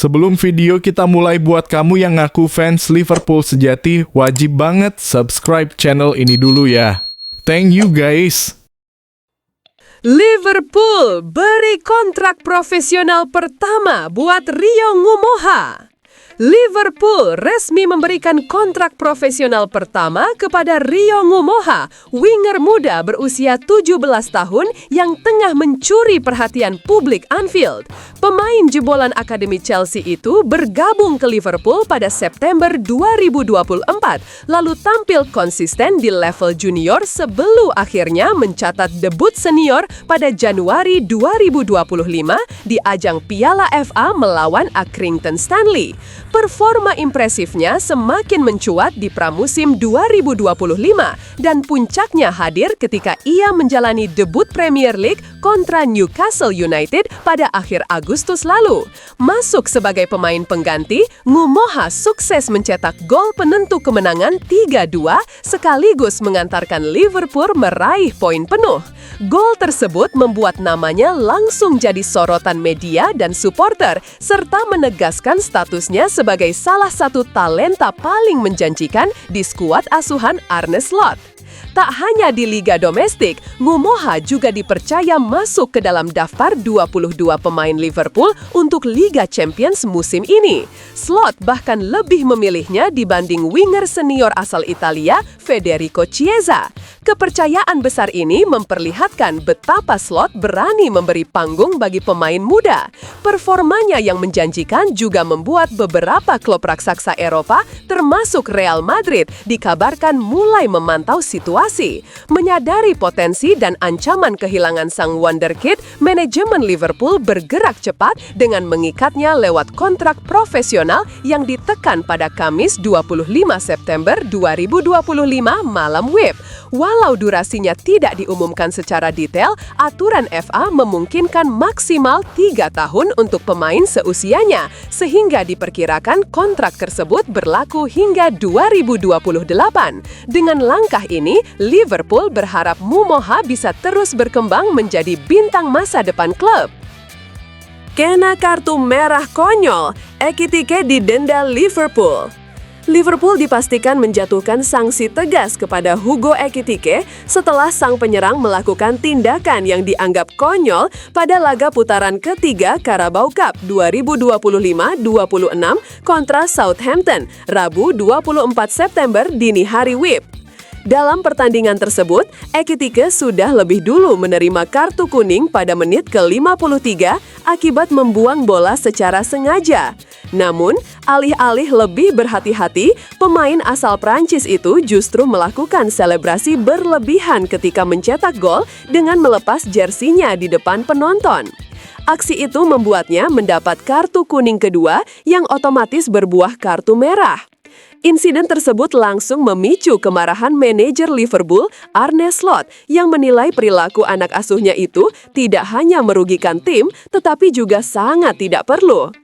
Sebelum video kita mulai, buat kamu yang ngaku fans Liverpool sejati, wajib banget subscribe channel ini dulu ya. Thank you guys. Liverpool beri kontrak profesional pertama buat Rio Ngumoha. Liverpool resmi memberikan kontrak profesional pertama kepada Rio Ngumoha, winger muda berusia 17 tahun yang tengah mencuri perhatian publik Anfield. Pemain jebolan Akademi Chelsea itu bergabung ke Liverpool pada September 2024, lalu tampil konsisten di level junior sebelum akhirnya mencatat debut senior pada Januari 2025 di ajang Piala FA melawan Accrington Stanley. Performa impresifnya semakin mencuat di pramusim 2025 dan puncaknya hadir ketika ia menjalani debut Premier League kontra Newcastle United pada akhir Agustus lalu. Masuk sebagai pemain pengganti, Ngumoha sukses mencetak gol penentu kemenangan 3-2 sekaligus mengantarkan Liverpool meraih poin penuh. Gol tersebut membuat namanya langsung jadi sorotan media dan supporter serta menegaskan statusnya sebagai salah satu talenta paling menjanjikan di skuad asuhan Arne Slot. Tak hanya di liga domestik, Ngumoha juga dipercaya masuk ke dalam daftar 22 pemain Liverpool untuk Liga Champions musim ini. Slot bahkan lebih memilihnya dibanding winger senior asal Italia, Federico Chiesa. Kepercayaan besar ini memperlihatkan betapa Slot berani memberi panggung bagi pemain muda. Performanya yang menjanjikan juga membuat beberapa klub raksasa Eropa, termasuk Real Madrid, dikabarkan mulai memantau situasi. Menyadari potensi dan ancaman kehilangan sang wonderkid, manajemen Liverpool bergerak cepat dengan mengikatnya lewat kontrak profesional yang ditekan pada Kamis 25 September 2025 malam WIB. Walau durasinya tidak diumumkan secara detail, aturan FA memungkinkan maksimal 3 tahun untuk pemain seusianya, sehingga diperkirakan kontrak tersebut berlaku hingga 2028. Dengan langkah ini, Liverpool berharap Ngumoha bisa terus berkembang menjadi bintang masa depan klub. Kena kartu merah konyol, Ekitike didenda Liverpool. Liverpool dipastikan menjatuhkan sanksi tegas kepada Hugo Ekitike setelah sang penyerang melakukan tindakan yang dianggap konyol pada laga putaran ketiga Carabao Cup 2025-26 kontra Southampton, Rabu 24 September dini hari WIB. Dalam pertandingan tersebut, Ekitike sudah lebih dulu menerima kartu kuning pada menit ke-53 akibat membuang bola secara sengaja. Namun, alih-alih lebih berhati-hati, pemain asal Prancis itu justru melakukan selebrasi berlebihan ketika mencetak gol dengan melepas jersinya di depan penonton. Aksi itu membuatnya mendapat kartu kuning kedua yang otomatis berbuah kartu merah. Insiden tersebut langsung memicu kemarahan manajer Liverpool, Arne Slot, yang menilai perilaku anak asuhnya itu tidak hanya merugikan tim, tetapi juga sangat tidak perlu.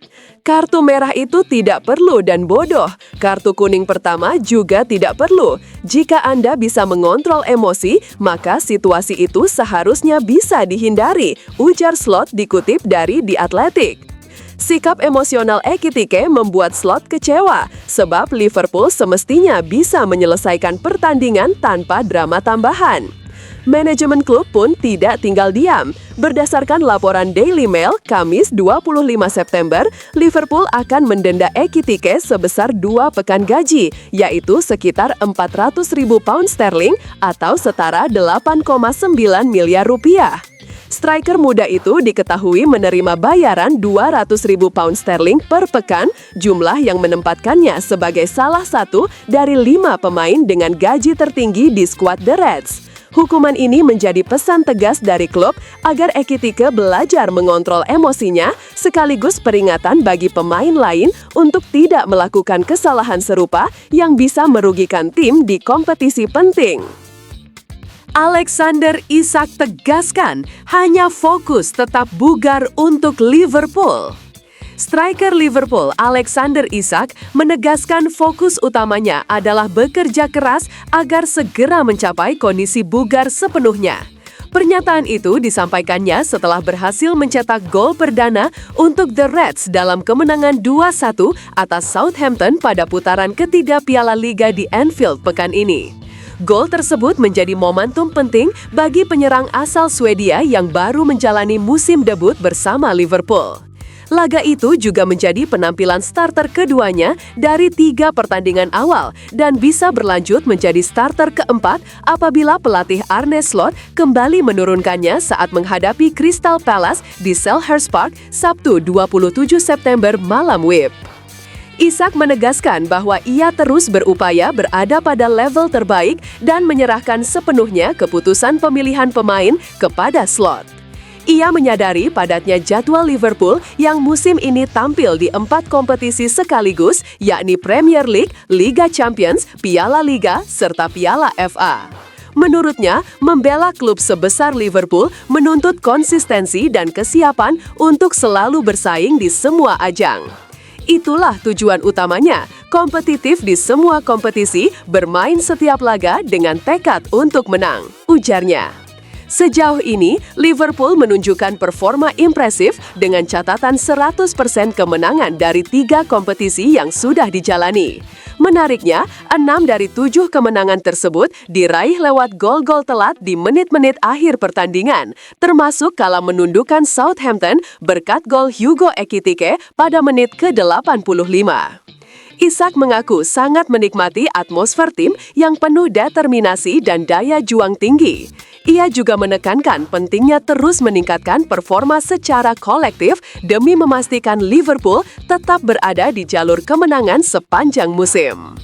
Kartu merah itu tidak perlu dan bodoh. Kartu kuning pertama juga tidak perlu. Jika Anda bisa mengontrol emosi, maka situasi itu seharusnya bisa dihindari, ujar Slot dikutip dari The Athletic. Sikap emosional Ekitike membuat Slot kecewa, sebab Liverpool semestinya bisa menyelesaikan pertandingan tanpa drama tambahan. Manajemen klub pun tidak tinggal diam. Berdasarkan laporan Daily Mail, Kamis 25 September, Liverpool akan mendenda Ekitike sebesar 2 pekan gaji, yaitu sekitar 400.000 pound sterling atau setara 8,9 miliar rupiah. Striker muda itu diketahui menerima bayaran 200.000 pound sterling per pekan, jumlah yang menempatkannya sebagai salah satu dari 5 pemain dengan gaji tertinggi di skuad The Reds. Hukuman ini menjadi pesan tegas dari klub agar Ekitike belajar mengontrol emosinya, sekaligus peringatan bagi pemain lain untuk tidak melakukan kesalahan serupa yang bisa merugikan tim di kompetisi penting. Alexander Isak tegaskan hanya fokus tetap bugar untuk Liverpool. Striker Liverpool Alexander Isak menegaskan fokus utamanya adalah bekerja keras agar segera mencapai kondisi bugar sepenuhnya. Pernyataan itu disampaikannya setelah berhasil mencetak gol perdana untuk The Reds dalam kemenangan 2-1 atas Southampton pada putaran ketiga Piala Liga di Anfield pekan ini. Gol tersebut menjadi momentum penting bagi penyerang asal Swedia yang baru menjalani musim debut bersama Liverpool. Laga itu juga menjadi penampilan starter keduanya dari 3 pertandingan awal dan bisa berlanjut menjadi starter keempat apabila pelatih Arne Slot kembali menurunkannya saat menghadapi Crystal Palace di Selhurst Park Sabtu 27 September malam WIB. Isak menegaskan bahwa ia terus berupaya berada pada level terbaik dan menyerahkan sepenuhnya keputusan pemilihan pemain kepada Slot. Ia menyadari padatnya jadwal Liverpool yang musim ini tampil di 4 kompetisi sekaligus, yakni Premier League, Liga Champions, Piala Liga, serta Piala FA. Menurutnya, membela klub sebesar Liverpool menuntut konsistensi dan kesiapan untuk selalu bersaing di semua ajang. Itulah tujuan utamanya, kompetitif di semua kompetisi, bermain setiap laga dengan tekad untuk menang, ujarnya. Sejauh ini, Liverpool menunjukkan performa impresif dengan catatan 100% kemenangan dari 3 kompetisi yang sudah dijalani. Menariknya, 6 dari 7 kemenangan tersebut diraih lewat gol-gol telat di menit-menit akhir pertandingan, termasuk kala menundukkan Southampton berkat gol Hugo Ekitike pada menit ke-85. Isak mengaku sangat menikmati atmosfer tim yang penuh determinasi dan daya juang tinggi. Ia juga menekankan pentingnya terus meningkatkan performa secara kolektif demi memastikan Liverpool tetap berada di jalur kemenangan sepanjang musim.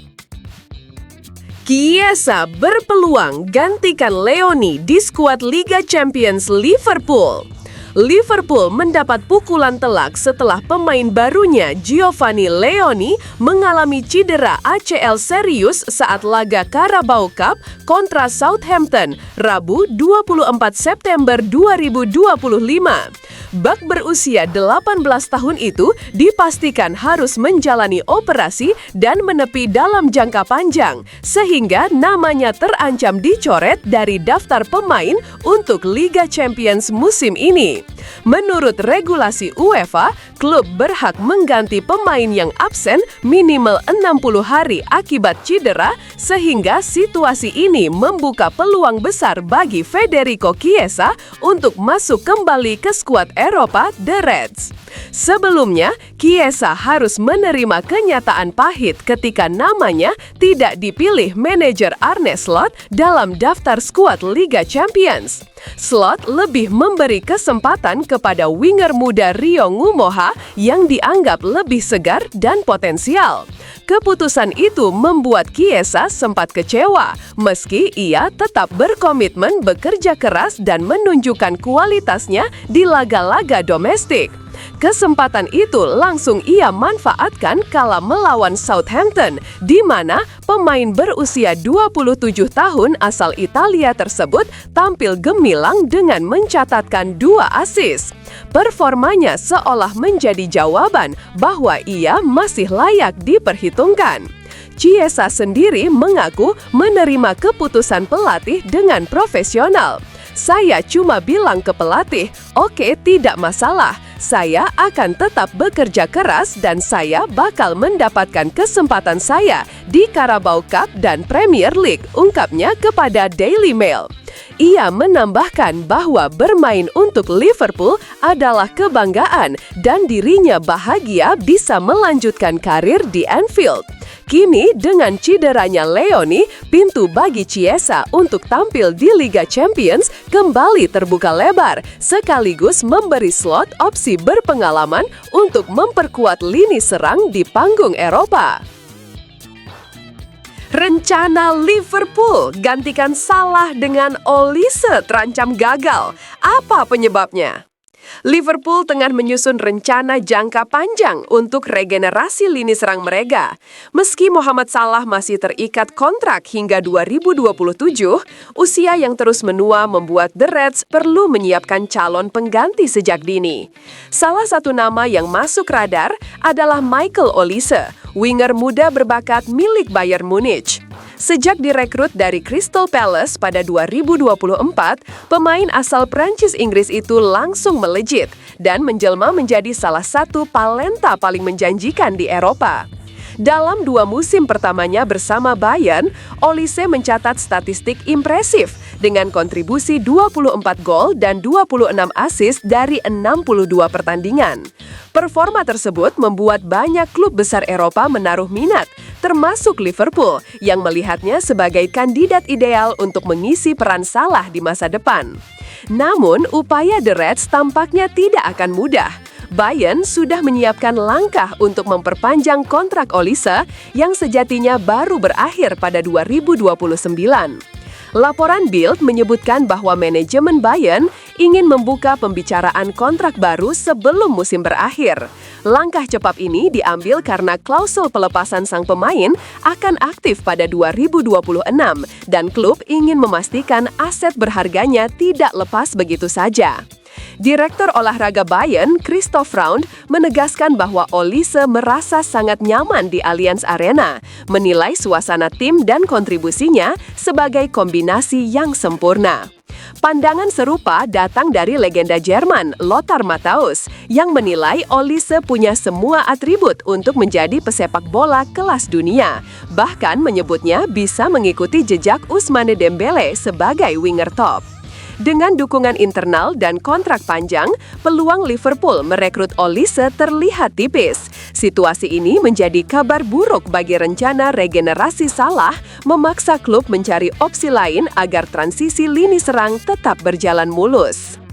Chiesa berpeluang gantikan Leoni di skuad Liga Champions Liverpool. Liverpool mendapat pukulan telak setelah pemain barunya Giovanni Leoni mengalami cedera ACL serius saat laga Carabao Cup kontra Southampton, Rabu 24 September 2025. Bak berusia 18 tahun itu dipastikan harus menjalani operasi dan menepi dalam jangka panjang, sehingga namanya terancam dicoret dari daftar pemain untuk Liga Champions musim ini. Menurut regulasi UEFA, klub berhak mengganti pemain yang absen minimal 60 hari akibat cedera, sehingga situasi ini membuka peluang besar bagi Federico Chiesa untuk masuk kembali ke skuad Eropa The Reds. Sebelumnya, Chiesa harus menerima kenyataan pahit ketika namanya tidak dipilih manajer Arne Slot dalam daftar skuad Liga Champions. Slot lebih memberi kesempatan kepada winger muda Rio Ngumoha yang dianggap lebih segar dan potensial. Keputusan itu membuat Chiesa sempat kecewa, meski ia tetap berkomitmen bekerja keras dan menunjukkan kualitasnya di laga-laga domestik. Kesempatan itu langsung ia manfaatkan kala melawan Southampton, di mana pemain berusia 27 tahun asal Italia tersebut tampil gemilang dengan mencatatkan 2 assist. Performanya seolah menjadi jawaban bahwa ia masih layak diperhitungkan. Chiesa sendiri mengaku menerima keputusan pelatih dengan profesional. Saya cuma bilang ke pelatih, oke, tidak masalah. Saya akan tetap bekerja keras dan saya bakal mendapatkan kesempatan saya di Carabao Cup dan Premier League, ungkapnya kepada Daily Mail. Ia menambahkan bahwa bermain untuk Liverpool adalah kebanggaan dan dirinya bahagia bisa melanjutkan karir di Anfield. Kini dengan cederanya Leoni, pintu bagi Chiesa untuk tampil di Liga Champions kembali terbuka lebar, sekaligus memberi Slot opsi berpengalaman untuk memperkuat lini serang di panggung Eropa. Rencana Liverpool gantikan Salah dengan Olise terancam gagal. Apa penyebabnya? Liverpool tengah menyusun rencana jangka panjang untuk regenerasi lini serang mereka. Meski Mohamed Salah masih terikat kontrak hingga 2027, usia yang terus menua membuat The Reds perlu menyiapkan calon pengganti sejak dini. Salah satu nama yang masuk radar adalah Michael Olise, winger muda berbakat milik Bayern Munich. Sejak direkrut dari Crystal Palace pada 2024, pemain asal Prancis-Inggris itu langsung melejit dan menjelma menjadi salah satu talenta paling menjanjikan di Eropa. Dalam 2 musim pertamanya bersama Bayern, Olise mencatat statistik impresif dengan kontribusi 24 gol dan 26 assist dari 62 pertandingan. Performa tersebut membuat banyak klub besar Eropa menaruh minat, termasuk Liverpool, yang melihatnya sebagai kandidat ideal untuk mengisi peran Salah di masa depan. Namun, upaya The Reds tampaknya tidak akan mudah. Bayern sudah menyiapkan langkah untuk memperpanjang kontrak Olise yang sejatinya baru berakhir pada 2029. Laporan Bild menyebutkan bahwa manajemen Bayern ingin membuka pembicaraan kontrak baru sebelum musim berakhir. Langkah cepat ini diambil karena klausul pelepasan sang pemain akan aktif pada 2026 dan klub ingin memastikan aset berharganya tidak lepas begitu saja. Direktur olahraga Bayern, Christoph Raund, menegaskan bahwa Olise merasa sangat nyaman di Allianz Arena, menilai suasana tim dan kontribusinya sebagai kombinasi yang sempurna. Pandangan serupa datang dari legenda Jerman, Lothar Matthäus, yang menilai Olise punya semua atribut untuk menjadi pesepak bola kelas dunia, bahkan menyebutnya bisa mengikuti jejak Ousmane Dembele sebagai winger top. Dengan dukungan internal dan kontrak panjang, peluang Liverpool merekrut Olise terlihat tipis. Situasi ini menjadi kabar buruk bagi rencana regenerasi Salah, memaksa klub mencari opsi lain agar transisi lini serang tetap berjalan mulus.